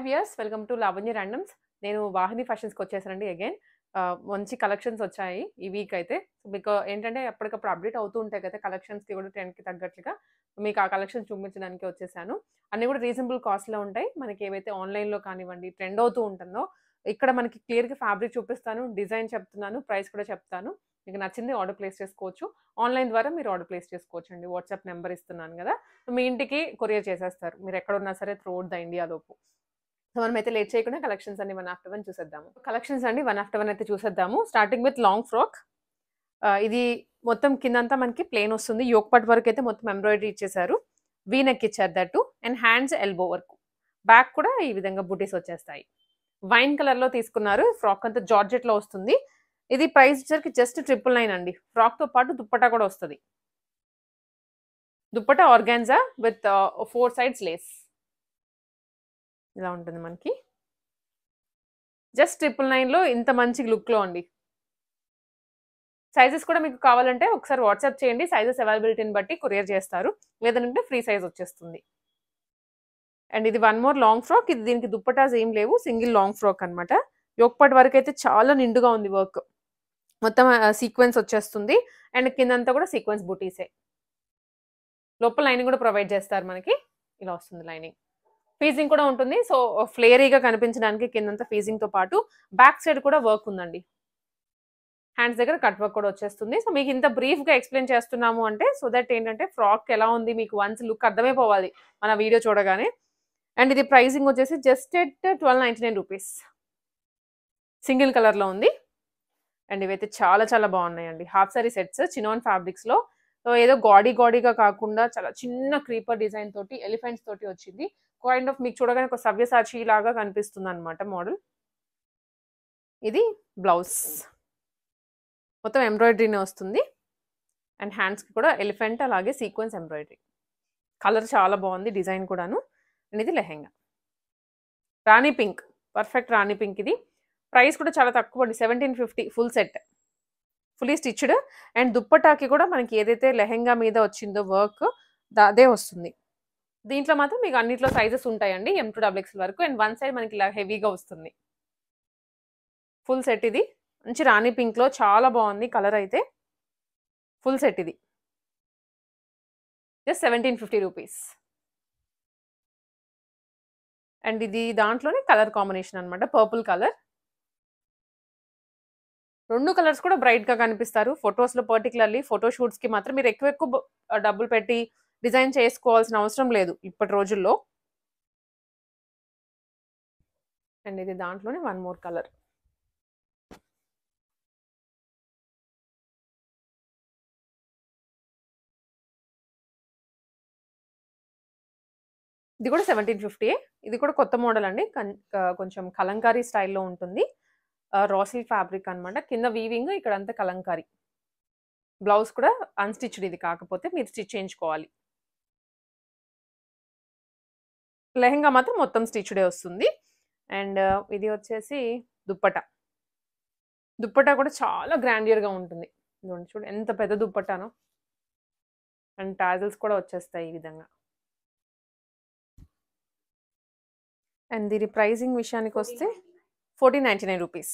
Viewers welcome to Lavanya randoms. నేను వాహిని ఫ్యాషన్స్‌కి వచ్చేసానండి again. మంచి కలెక్షన్స్ వచ్చాయి ఈ వీక్ అయితే. మీకు ఏంటంటే ఎప్పటికప్పుడు అప్డేట్ అవుతూ ఉంటాయి కదా! కలెక్షన్స్‌కి కూడా ట్రెండ్‌కి తగ్గట్లుగా మీకు ఆ కలెక్షన్స్ చూపించడానికి వచ్చేసాను. అన్నీ కూడా రీజనబుల్ కాస్ట్‌లో ఉంటాయి. మనకి ఏవైతే ఆన్‌లైన్‌లో కానివ్వండి ట్రెండ్ అవుతూ ఉంటుందో, ఇక్కడ మనకి క్లియర్‌గా ఫ్యాబ్రిక్ చూపిస్తాను, డిజైన్ చెప్తున్నాను, ప్రైస్ కూడా చెప్తాను. మీకు నచ్చింది ఆర్డర్ ప్లేస్ చేసుకోవచ్చు. ఆన్‌లైన్ ద్వారా మీరు ఆర్డర్ ప్లేస్ చేసుకోవచ్చండి. వాట్సాప్ నంబర్ ఇస్తున్నాను కదా! మీ ఇంటికి కొరియర్ చేసేస్తారు. మీరు ఎక్కడున్నా సరే త్రూఅవుట్ ద ఇండియాలోపు. సో, మనమైతే లేట్ చేయకుండా కలెక్షన్స్ అన్ని వన్ ఆఫ్టర్ వన్ చూసేద్దాము. కలెక్షన్స్ అండి వన్ ఆఫ్టర్ వన్ అయితే చూసేద్దాము. Starting with long frock. ఇది మొత్తం కిందంతా మనకి ప్లెయిన్ వస్తుంది. యోక్ పార్ట్ వరకు అయితే మొత్తం ఎంబ్రాయిడరీ ఇచ్చేసారు. వీ నెక్ ఇచ్చారు దట్టు. అండ్ హ్యాండ్స్ ఎల్బో వరకు. బ్యాక్ కూడా ఈ విధంగా బుటీస్ వచ్చేస్తాయి. వైన్ కలర్ లో తీసుకున్నారు. ఫ్రాక్ అంతా జార్జెట్ లో వస్తుంది. ఇది ప్రైస్ వచ్చేసరికి జస్ట్ 999 అండి. ఫ్రాక్ తో పాటు దుప్పటా కూడా వస్తుంది. Dupatta organza with 4 sides Lay's. ఇలా ఉంటుంది మనకి. జస్ట్ 999 లో ఇంత మంచి లుక్ లో అండి. సైజెస్ కూడా మీకు కావాలంటే ఒకసారి వాట్సాప్ చేయండి. సైజెస్ అవైలబిలిటీని బట్టి కొరియర్ చేస్తారు. లేదంటే ఫ్రీ సైజ్ వచ్చేస్తుంది. అండ్ ఇది వన్ మోర్ లాంగ్ ఫ్రాక్. ఇది దీనికి దుప్పటాస్ ఏం లేవు. సింగిల్ లాంగ్ ఫ్రాక్ అనమాట. యోక్ పార్ట్ వరకు అయితే చాలా నిండుగా ఉంది వర్క్. మొత్తం సీక్వెన్స్ వచ్చేస్తుంది. అండ్ కిందంతా కూడా సీక్వెన్స్ బుటీసే. లోపల లైనింగ్ కూడా ప్రొవైడ్ చేస్తారు మనకి. ఇలా వస్తుంది లైనింగ్. ఫీజింగ్ కూడా ఉంటుంది. సో ఫ్లేరీగా కనిపించడానికి కిందంతా ఫీజింగ్ తో పాటు బ్యాక్ సైడ్ కూడా వర్క్ ఉందండి. హ్యాండ్స్ దగ్గర కట్ వర్క్ కూడా వచ్చేస్తుంది. సో మీకు ఇంత బ్రీఫ్ గా ఎక్స్ప్లెయిన్ చేస్తున్నాము అంటే సో దట్ ఏంటంటే ఫ్రాక్ ఎలా ఉంది మీకు వన్స్ లుక్ అర్థమైపోవాలి మన వీడియో చూడగానే. అండ్ ఇది ప్రైసింగ్ వచ్చేసి just at 1299 rupees. Single colour లో ఉంది. అండ్ ఇవైతే చాలా చాలా బాగున్నాయండి. Half sorry sets chinon fabrics లో. సో ఏదో గాడీగా కాకుండా చాలా చిన్న క్రీపర్ డిజైన్ తోటి ఎలిఫెంట్స్ తోటి వచ్చింది. కైండ్ ఆఫ్ మీకు చూడగానే ఒక సవ్యసాచి లాగా కనిపిస్తుంది అనమాట మోడల్. ఇది బ్లౌజ్. మొత్తం ఎంబ్రాయిడరీనే వస్తుంది. అండ్ హ్యాండ్స్కి కూడా ఎలిఫెంట్ అలాగే సీక్వెన్స్ ఎంబ్రాయిడరీ. కలర్ చాలా బాగుంది డిజైన్ కూడాను. అండ్ ఇది lehenga. Rani pink. Perfect rani pink ఇది. ప్రైస్ కూడా చాలా తక్కువ అండి. 1750 full set. Fully stitched. And దుప్పటాకి కూడా మనకి ఏదైతే లెహెంగా మీద వచ్చిందో వర్క్ అదే వస్తుంది. దీంట్లో మాత్రం మీకు అన్నిట్లో సైజెస్ ఉంటాయండి. M2 XXL వరకు. అండ్ వన్ సైడ్ మనకి ఇలా హెవీగా వస్తుంది. ఫుల్ సెట్ ఇది. మంచి రాణి పింక్ లో చాలా బాగుంది కలర్ అయితే. ఫుల్ సెట్ ఇది. Just 1750 rupees. అండ్ ఇది దాంట్లోనే కలర్ కాంబినేషన్ అనమాట. Purple colour. రెండు కలర్స్ కూడా బ్రైట్ గా కనిపిస్తారు. ఫొటోస్ లో పర్టికులర్లీ ఫోటో షూట్స్ కి మాత్రం మీరు ఎక్కువ డబ్బులు పెట్టి డిజైన్ చేసుకోవాల్సిన అవసరం లేదు ఇప్పటి రోజుల్లో. అండ్ ఇది దాంట్లోనే వన్ మోర్ కలర్. ఇది కూడా 1750. ఇది కూడా కొత్త మోడల్ అండి. కొంచెం కలంకారీ స్టైల్లో ఉంటుంది. రాసిల్ ఫ్యాబ్రిక్ అనమాట. కింద వీవింగ్, ఇక్కడంతా కలంకారీ. బ్లౌజ్ కూడా అన్స్టిచ్డ్ ఇది కాకపోతే మీరు స్టిచ్ చేయించుకోవాలి. లెహెంగా మాత్రం మొత్తం స్టిచ్డే వస్తుంది. అండ్ ఇది వచ్చేసి దుప్పటా. దుప్పటా కూడా చాలా గ్రాండియర్గా ఉంటుంది. చూడు ఎంత పెద్ద దుప్పటానో. అండ్ టాజల్స్ కూడా వచ్చేస్తాయి ఈ విధంగా. అండ్ దీని ప్రైజింగ్ విషయానికి వస్తే 1499 రూపీస్.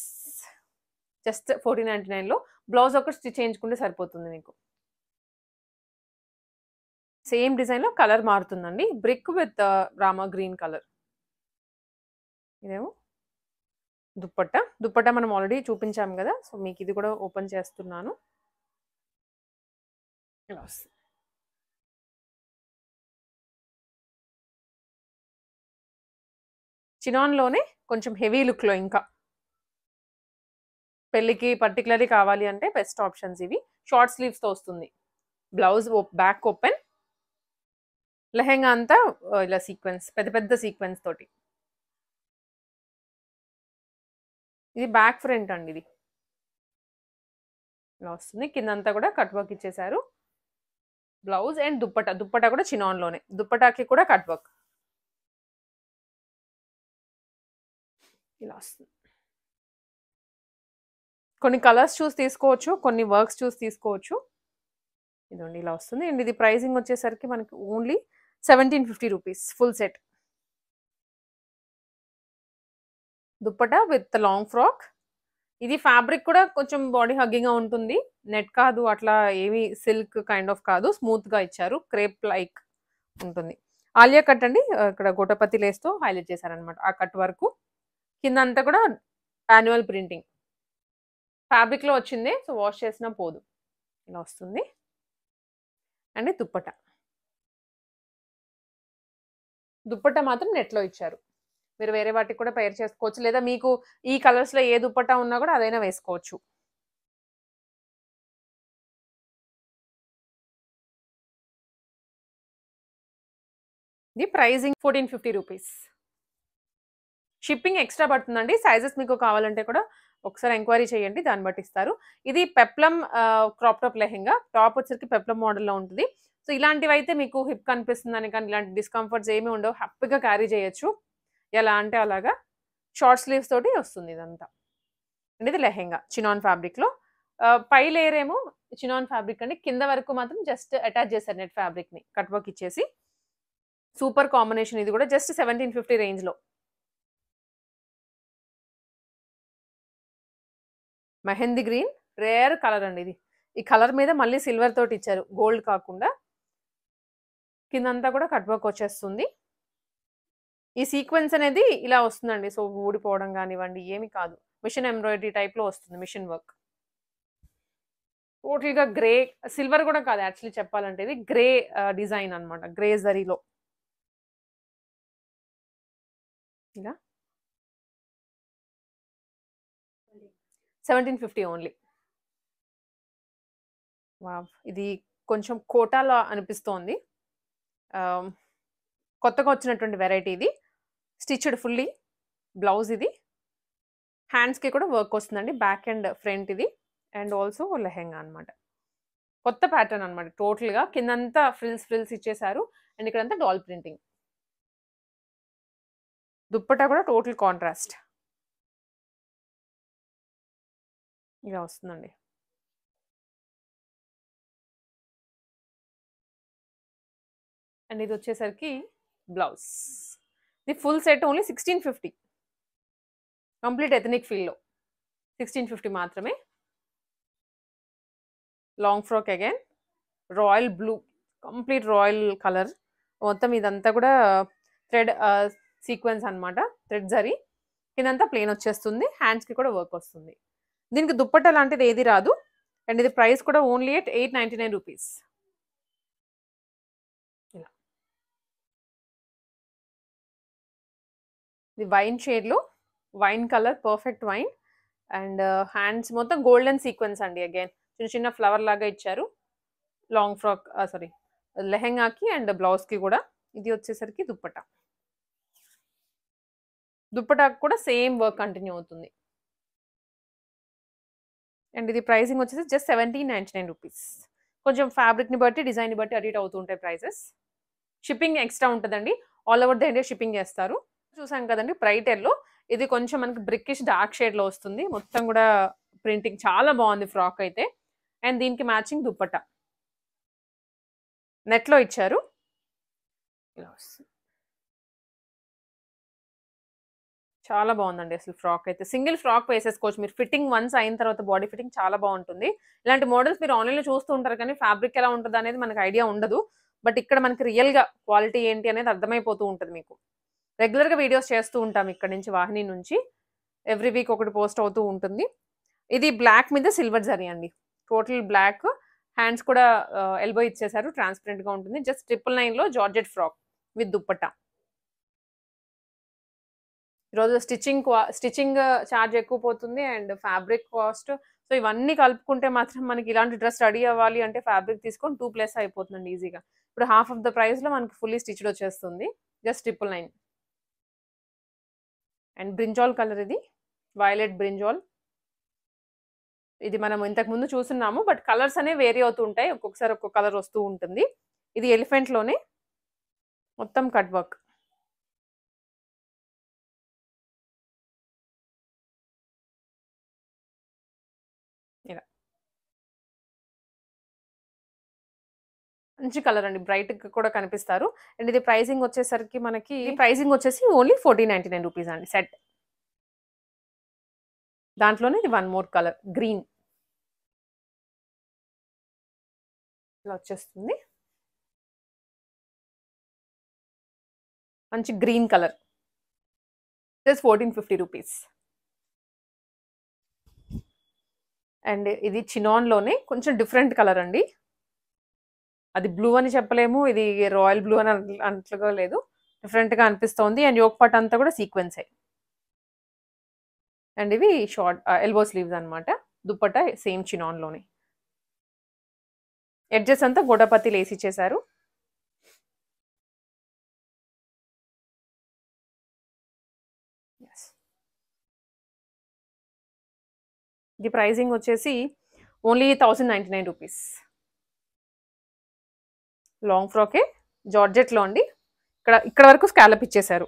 జస్ట్ 1499లో బ్లౌజ్ ఒకటి స్టిచ్ చేయించుకుంటే సరిపోతుంది మీకు. సేమ్ డిజైన్లో కలర్ మారుతుందండి. Brick with rama green colour. ఇదేమో దుప్పట్టా మనం ఆల్రెడీ చూపించాం కదా. సో మీకు ఇది కూడా ఓపెన్ చేస్తున్నాను. ఇలా వస్తుంది. చినాన్లోనే కొంచెం హెవీ లుక్లో ఇంకా పెళ్ళికి పర్టికులర్లీ కావాలి అంటే బెస్ట్ ఆప్షన్స్ ఇవి. షార్ట్ స్లీవ్స్తో వస్తుంది. Blouse back open. లెహెంగా అంతా ఇలా సీక్వెన్స్, పెద్ద పెద్ద సీక్వెన్స్ తోటి. ఇది బ్యాక్ ఫ్రంట్ అండి. ఇది ఇలా వస్తుంది. కిందంతా కూడా కట్ వర్క్ ఇచ్చేసారు. బ్లౌజ్ అండ్ దుప్పటా కూడా చినాన్లోనే. దుప్పటాకి కూడా కట్ వర్క్. ఇలా వస్తుంది. కొన్ని కలర్స్ చూసి తీసుకోవచ్చు, కొన్ని వర్క్స్ చూసి తీసుకోవచ్చు. ఇదండి ఇలా వస్తుంది. అండ్ ఇది ప్రైసింగ్ వచ్చేసరికి మనకి only 1750 rupees full set. Dupatta with long frock. ఇది ఫ్యాబ్రిక్ కూడా కొంచెం బాడీ హగ్గింగ్‌గా ఉంటుంది. నెట్ కాదు, అట్లా ఏమి సిల్క్ కైండ్ ఆఫ్ కాదు. స్మూత్‌గా ఇచ్చారు. క్రేప్ లైక్ ఉంటుంది. ఆలియా కట్ అండి. ఇక్కడ గోటపతి లేస్‌తో హైలైట్ చేశారనమాట. ఆ కట్ వరకు. కిందంతా కూడా యాన్యువల్ ప్రింటింగ్. ఫ్యాబ్రిక్‌లో వచ్చిందే. సో, వాష్ చేసినా పోదు. ఇలా వస్తుంది. అండ్ దుప్పట. దుప్పట మాత్రం నెట్‌లో ఇచ్చారు. మీరు వేరే వాటికి కూడా పెయిర్ చేసుకోవచ్చు. లేదా మీకు ఈ కలర్స్‌లో ఏ దుప్పట్టా ఉన్నా కూడా అదైనా వేసుకోవచ్చు. ఇది ప్రైజింగ్ ₹1450. షిప్పింగ్ ఎక్స్‌ట్రా పడుతుందండి. సైజెస్ మీకు కావాలంటే కూడా ఒకసారి ఎంక్వైరీ చేయండి. దాన్ని బట్టి ఇస్తారు. ఇది peplum crop top lehenga. Top వచ్చేసరికి పెప్లమ్ మోడల్‌లో ఉంటుంది. సో, ఇలాంటివైతే మీకు హిప్ కనిపిస్తుందని కానీ, ఇలాంటి డిస్కంఫర్ట్స్ ఏమి ఉండవు. హ్యాపీగా క్యారీ చేయొచ్చు. ఎలా అంటే అలాగా. షార్ట్ స్లీవ్స్ తోటి వస్తుంది ఇదంతా. అండ్ ఇది లెహెంగా చినాన్ ఫ్యాబ్రిక్‌లో. పై లేయర్ ఏమో చినాన్ ఫ్యాబ్రిక్ అండి. కింద వరకు మాత్రం జస్ట్ అటాచ్ చేశారు నెట్ ఫ్యాబ్రిక్‌ని కట్ వర్క్ ఇచ్చేసి. సూపర్ కాంబినేషన్ ఇది కూడా జస్ట్ 1750 రేంజ్‌లో. మెహందీ గ్రీన్ రేర్ కలర్ అండి ఇది. ఈ కలర్ మీద మళ్ళీ సిల్వర్ తోటి ఇచ్చారు. గోల్డ్ కాకుండా. కిందంతా కూడా కట్ వర్క్ వచ్చేస్తుంది. ఈ సీక్వెన్స్ అనేది ఇలా వస్తుందండి. సో, ఊడిపోవడం గానివ్వండి ఏమి కాదు. మిషన్ ఎంబ్రాయిడరీ టైప్‌లో వస్తుంది. Machine work. టోటల్‌గా గ్రే సిల్వర్ కూడా కాదు యాక్చువల్లీ చెప్పాలంటే ఇది గ్రే డిజైన్ అన్నమాట. గ్రే జరీలో. ఇలా 1750 ఓన్లీ. వావ్! ఇది కొంచెం కోటాలా అనిపిస్తోంది. ఆహ్, కొత్తగా వచ్చినటువంటి వెరైటీ ఇది. Stitched fully. బ్లౌజ్ ఇది. హ్యాండ్స్‌కి కూడా వర్క్ వస్తుందండి. బ్యాక్ అండ్ ఫ్రంట్ ఇది. అండ్ ఆల్సో లెహెంగా అన్నమాట. కొత్త ప్యాటర్న్ అన్నమాట టోటల్‌గా. కిందంతా ఫ్రిల్స్ ఇచ్చేసారు. అండ్ ఇక్కడంతా డాల్ ప్రింటింగ్. దుప్పట్టా కూడా టోటల్ కాంట్రాస్ట్. ఇలా వస్తుందండి. అండ్ ఇది వచ్చేసరికి బ్లౌజ్. ఇది full set only 1650. Complete ethnic ఫీల్‌లో. 1650 మాత్రమే. Long frock again. Royal blue. Complete royal colour. మొత్తం ఇదంతా కూడా థ్రెడ్ సీక్వెన్స్ అన్నమాట. థ్రెడ్ జరీ. కిందంతా ప్లెయిన్ వచ్చేస్తుంది. హ్యాండ్స్‌కి కూడా వర్క్ వస్తుంది. దీనికి దుప్పట్టా లాంటిది ఏది రాదు. అండ్ ఇది ప్రైస్ కూడా ఓన్లీ ఎట్ ₹899. ఇలా. ఇది వైన్ షేడ్‌లో wine colour perfect wine. And hands మొత్తం గోల్డెన్ సీక్వెన్స్ అండి అగైన్. చిన్న చిన్న ఫ్లవర్ లాగా ఇచ్చారు. లాంగ్ ఫ్రాక్ సారీ లెహెంగాకి అండ్ బ్లౌజ్‌కి కూడా. ఇది వచ్చేసరికి దుప్పట్టా. దుప్పటాకు కూడా సేమ్ వర్క్ కంటిన్యూ అవుతుంది. అండ్ ఇది ప్రైసింగ్ వచ్చేసి జస్ట్ ₹1799. కొంచెం ఫ్యాబ్రిక్‌ని బట్టి, డిజైన్‌ని బట్టి అటు ఇటు అవుతూ ఉంటాయి ప్రైసెస్. షిప్పింగ్ ఎక్స్‌ట్రా ఉంటదండి. All over the India shipping చేస్తారు. చూసాం కదండీ బ్రైట్ యెల్లో. ఇది కొంచెం మనకి బ్రికిష్ డార్క్ షేడ్‌లో వస్తుంది. మొత్తం కూడా ప్రింటింగ్ చాలా బాగుంది ఫ్రాక్ అయితే. అండ్ దీనికి మ్యాచింగ్ దుప్పట్టా. నెట్‌లో ఇచ్చారు. ఇలా వస్తుంది. చాలా బాగుందండి అసలు ఫ్రాక్ అయితే. సింగిల్ ఫ్రాక్ వేసేసుకోవచ్చు. మీరు ఫిట్టింగ్ వన్స్ అయిన తర్వాత బాడీ ఫిట్టింగ్ చాలా బాగుంటుంది. ఇలాంటి మోడల్స్ మీరు ఆన్‌లైన్‌లో చూస్తూ ఉంటారు కానీ ఫ్యాబ్రిక్ ఎలా ఉంటదనేది మనకు ఐడియా ఉండదు. బట్ ఇక్కడ మనకి రియల్‌గా క్వాలిటీ ఏంటి అనేది అర్థమైపోతూ ఉంటది మీకు. రెగ్యులర్‌గా వీడియోస్ చేస్తూ ఉంటాం ఇక్కడి నుంచి వాహిని నుంచి. ఎవ్రీ వీక్ ఒకటి పోస్ట్ అవుతూ ఉంటుంది. ఇది బ్లాక్ మీద సిల్వర్ జరీ అండి. Total black. హ్యాండ్స్ కూడా ఎల్బో ఇచ్చేసారు. ట్రాన్స్‌పరెంట్‌గా ఉంటుంది. జస్ట్ 999లో జార్జెట్ ఫ్రాక్ విత్ దుప్పట్టా. ఈరోజు స్టిచ్చింగ్ చార్జ్ ఎక్కువ పోతుంది. And fabric cost. సో, ఇవన్నీ కలుపుకుంటే మాత్రం మనకి ఇలాంటి డ్రెస్ రెడీ అవ్వాలి అంటే ఫ్యాబ్రిక్ తీసుకొని 2+ అయిపోతుందండి ఈజీగా. ఇప్పుడు హాఫ్ ఆఫ్ ద ప్రైస్‌లో మనకి ఫుల్లీ స్టిచ్డ్ వచ్చేస్తుంది. జస్ట్ 999. అండ్ బ్రింజాల్ కలర్ ఇది. Violet brinjal. ఇది మనం ఇంతకు ముందు చూసున్నాము. బట్ కలర్స్ అనేవి వేరీ అవుతూ ఉంటాయి. ఒక్కొక్కసారి ఒక్కొక్క కలర్ వస్తూ ఉంటుంది. ఇది ఎలిఫెంట్‌లోనే మొత్తం కట్ వర్క్. ఇలా. మంచి కలర్ అండి. బ్రైట్‌గా కూడా కనిపిస్తారు. అండ్ ఇది ప్రైసింగ్ వచ్చేసరికి మనకి ప్రైసింగ్ వచ్చేసి ఓన్లీ ₹1499 అండి సెట్. దాంట్లోనే ఇది వన్ మోర్ కలర్ గ్రీన్ ఇలా వచ్చేస్తుంది. మంచి green colour. Just 1450 rupees. And ఇది చినాన్లోనే కొంచెం డిఫరెంట్ కలర్ అండి. అది బ్లూ అని చెప్పలేము, ఇది రాయల్ బ్లూ అని అంతగా లేదు, డిఫరెంట్గా అనిపిస్తోంది. అండ్ యోక్ పార్ట్ అంతా కూడా సీక్వెన్సే. అండ్ ఇవి షార్ట్ ఎల్బో స్లీవ్స్ అనమాట. దుప్పట్టా సేమ్ చినాన్లోనే. ఎడ్జెస్ అంతా గోడపత్తి లేసి ఇచ్చేసారు. ఇది ప్రైజింగ్ వచ్చేసి ఓన్లీ 1099 రూపీస్. లాంగ్ ఫ్రాకే జార్జెట్లో అండి. ఇక్కడ వరకు స్కాలప్ ఇచ్చేసారు,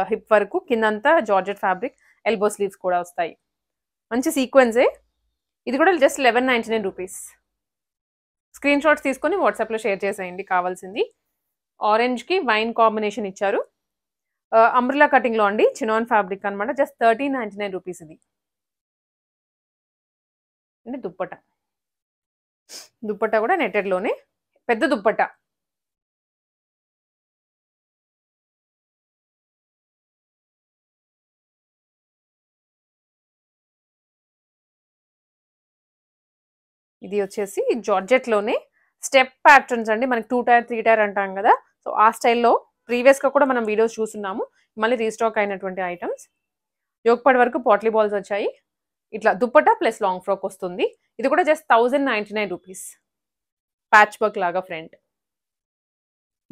హిప్ వరకు, కిందంతా జార్జెట్ ఫ్యాబ్రిక్, ఎల్బో స్లీవ్స్ కూడా వస్తాయి. మంచి సీక్వెన్సే. ఇది కూడా జస్ట్ 1199 రూపీస్. స్క్రీన్ షాట్స్ తీసుకొని వాట్సాప్లో షేర్ చేసేయండి కావాల్సింది. ఆరెంజ్కి వైన్ కాంబినేషన్ ఇచ్చారు. అంబ్రెలా కటింగ్లో అండి, చినాన్ ఫ్యాబ్రిక్ అనమాట. జస్ట్ 1399 రూపీస్ ఇది. అంటే దుప్పట్టా కూడా నెట్టెడ్లోనే, పెద్ద దుప్పట్టా. ఇది వచ్చేసి జార్జెట్లోనే స్టెప్ ప్యాటర్న్స్ అండి. మనకి 2 టైర్ 3 టైర్ అంటాం కదా, సో ఆ స్టైల్లో ప్రీవియస్గా కూడా మనం వీడియోస్ చూస్తున్నాము. మళ్ళీ రీస్టాక్ అయినటువంటి ఐటమ్స్. యోగపడి వరకు పాట్లీ బాల్స్ వచ్చాయి. ఇట్లా దుప్పట్టా ప్లస్ లాంగ్ ఫ్రాక్ వస్తుంది. ఇది కూడా జస్ట్ 1099 రూపీస్. ప్యాచ్ వర్క్ లాగా ఫ్రంట్.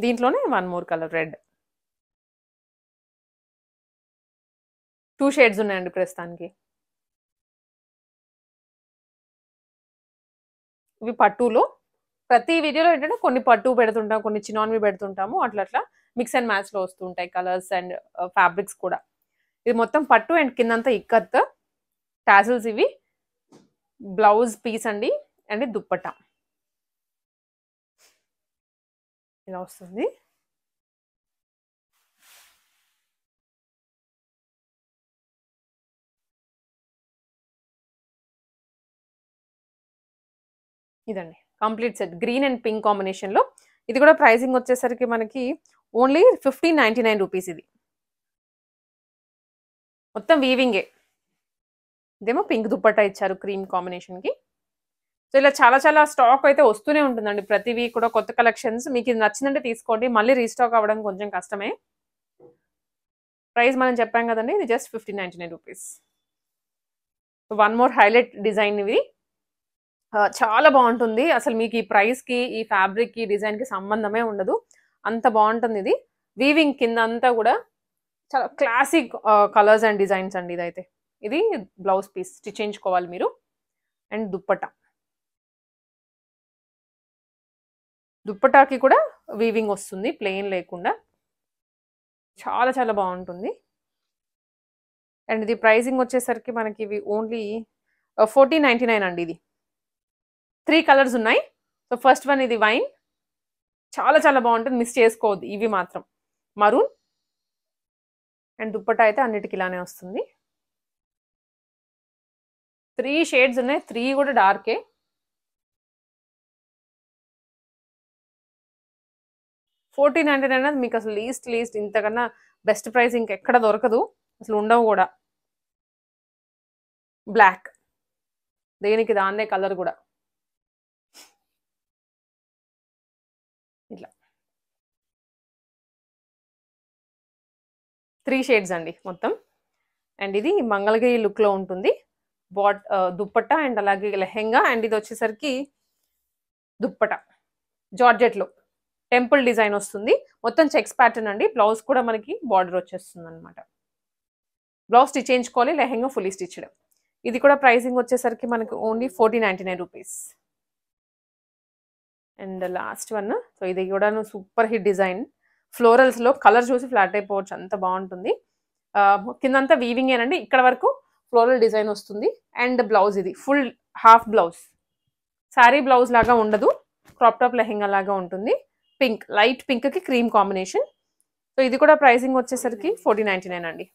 దీంట్లోనే one more colour red. 2 shades ఉన్నాయండి ప్రస్తుతానికి. ఇవి పట్టులో. ప్రతి వీడియోలో ఏంటంటే కొన్ని పట్టు పెడుతుంటాం, కొన్ని చినాన్వి పెడుతుంటాము. అట్లా మిక్స్ అండ్ మ్యాచ్లో వస్తుంటాయి కలర్స్ అండ్ ఫ్యాబ్రిక్స్ కూడా. ఇది మొత్తం పట్టు అండ్ కిందంతా ఇక్కత్ టాసిల్స్. ఇవి బ్లౌజ్ పీస్ అండి. అండ్ దుప్పట్టా ఇలా వస్తుంది. ఇదండి complete set green and pink కాంబినేషన్లో. ఇది కూడా ప్రైసింగ్ వచ్చేసరికి మనకి ఓన్లీ 1599 రూపీస్. ఇది మొత్తం వీవింగే. ఇదేమో పింక్ దుప్పట్టా ఇచ్చారు క్రీమ్ కాంబినేషన్కి. సో ఇలా చాలా స్టాక్ అయితే వస్తూనే ఉంటుందండి ప్రతి వీక్ కూడా కొత్త కలెక్షన్స్. మీకు ఇది నచ్చిందంటే తీసుకోండి, మళ్ళీ రీస్టాక్ అవ్వడం కొంచెం కష్టమే. ప్రైస్ మనం చెప్పాం కదండి, ఇది just 1599 rupees. One more highlight design. ఇవి చాలా బాగుంటుంది. అసలు మీకు ఈ ప్రైస్కి, ఈ ఫ్యాబ్రిక్కి, డిజైన్కి సంబంధమే ఉండదు, అంత బాగుంటుంది. ఇది వీవింగ్ కింద అంతా కూడా చాలా క్లాసిక్ కలర్స్ అండ్ డిజైన్స్ అండి. ఇదైతే ఇది బ్లౌజ్ పీస్ స్టిచ్ చేయించుకోవాలి మీరు. అండ్ దుప్పటాకి కూడా వీవింగ్ వస్తుంది, ప్లెయిన్ లేకుండా. చాలా బాగుంటుంది. అండ్ ఇది ప్రైసింగ్ వచ్చేసరికి మనకి ఇవి ఓన్లీ 1499 అండి. ఇది 3 కలర్స్ ఉన్నాయి. సో ఫస్ట్ వన్ ఇది వైన్, చాలా బాగుంటుంది, మిస్ చేసుకోవద్దు. ఇవి మాత్రం మరూన్. అండ్ దుప్పటా అయితే అన్నిటికి ఇలానే వస్తుంది. 3 షేడ్స్ ఉన్నాయి, 3 కూడా డార్కే. $1499 అనేది మీకు అసలు లీస్ట్ ఇంతకన్నా బెస్ట్ ప్రైస్ ఇంకెక్కడ దొరకదు, అసలు ఉండవు కూడా. బ్లాక్, దేనికి దాన్నే కలర్ కూడా. ఇట్లా 3 షేడ్స్ అండి మొత్తం. అండ్ ఇది మంగళగిరి లుక్లో ఉంటుంది. దుప్పట్టా అండ్ అలాగే లెహెంగా. అండ్ ఇది వచ్చేసరికి దుప్పట్టా జార్జెట్లో టెంపుల్ డిజైన్ వస్తుంది. మొత్తం చెక్స్ ప్యాటర్న్ అండి. బ్లౌజ్ కూడా మనకి బార్డర్ వచ్చేస్తుంది అనమాట. బ్లౌజ్ స్టిచ్ చేయించుకోవాలి, లెహెంగా ఫుల్లీ స్టిచ్డ్. ఇది కూడా ప్రైసింగ్ వచ్చేసరికి మనకి only 1499 rupees. And last one. So ఇది కూడా సూపర్ హిట్ డిజైన్. ఫ్లోరల్స్లో కలర్ చూసి ఫ్లాట్ అయిపోవచ్చు, అంత బాగుంటుంది. కిందంతా వీవింగ్ ఏనండి, ఇక్కడ వరకు ఫ్లోరల్ డిజైన్ వస్తుంది. అండ్ బ్లౌజ్ ఇది full half blouse, sari blouse లాగా ఉండదు, క్రాప్ టాప్ లెహెంగా లాగా ఉంటుంది. పింక్, లైట్ పింక్కి క్రీమ్ కాంబినేషన్. సో ఇది కూడా ప్రైసింగ్ వచ్చేసరికి 1499 అండి.